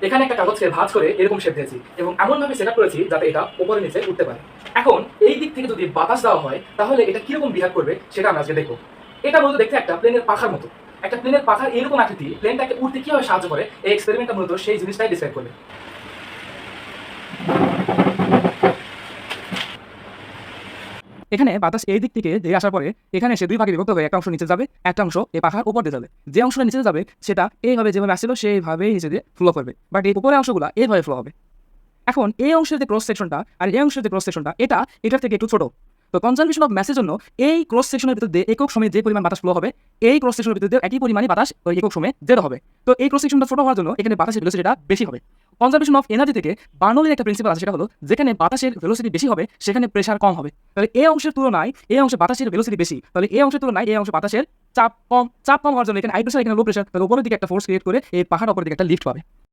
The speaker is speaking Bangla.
এখানে একটা কাগজকে ভাঁজ করে এরকম শেপ দিয়েছি এবং এমনভাবে সেট আপ করেছি যাতে এটা উপরে নিচে উঠতে পারে। এখন এই দিক থেকে যদি বাতাস দেওয়া হয় তাহলে এটা কিরকম বিহেভ করবে সেটা আমরা আজকে দেখবো। এটা মূলত দেখতে একটা প্লেনের পাখার মতো। একটা প্লেনের পাখার এরকম আকৃতি প্লেনটাকে উঠতে কিভাবে সাহায্য করে, এই এক্সপেরিমেন্টটা মূলত সেই জিনিসটাই ডিসক্রাইব করবে। এখানে বাতাস এই দিক থেকে ধেয়ে আসার পরে এখানে এসে দুই ভাগে বিভক্ত হয়ে একটা অংশ নিচে যাবে, একটা অংশ এই পাখার উপর দিয়ে যাবে। যে অংশটা নিচে যাবে সেটা এইভাবে যেভাবে আসছিল সেইভাবেই নিচে দিয়ে ফ্লো করবে, বাট এই উপরের অংশগুলো এইভাবে ফ্লো হবে। এখন এই অংশের যে ক্রস সেকশনটা আর এই অংশের যে ক্রস সেকশনটা এটার থেকে একটু ছোট। তো কনজারভেশন অফ ম্যাসের জন্য এই ক্রস সেকশনের ভিতর দিয়ে একক সময়ে যে পরিমাণ বাতাস ফ্লো হবে, এই ক্রস সেকশনের ভিতর দিয়ে একই পরিমাণে বাতাস ওই একক সময়ে যেতে হবে। তো এই ক্রস সেকশনটা ছোট হওয়ার জন্য এখানে বাতাসের ভেলোসিটিটা বেশি হবে। কনজারভেশন অফ এনার্জি থেকে বার্নৌলির একটা প্রিন্সিপাল আছে, সেটা হলো যেখানে বাতাসের ভেলোসিটি বেশি হবে সেখানে প্রেশার কম হবে। তাহলে এই অংশের তুলনায় এই অংশে বাতাসের ভেলোসিটি বেশি, তাহলে এই অংশের তুলনায় এই অংশে বাতাসের চাপ কম হওয়ার জন্য এখানে হাই প্রেশার, এখানে লো প্রেশার, তাহলে উপরের দিকে একটা ফোর্স ক্রিয়েট করে এই পাহাড় উপরের দিকে একটা লিফট পাবে।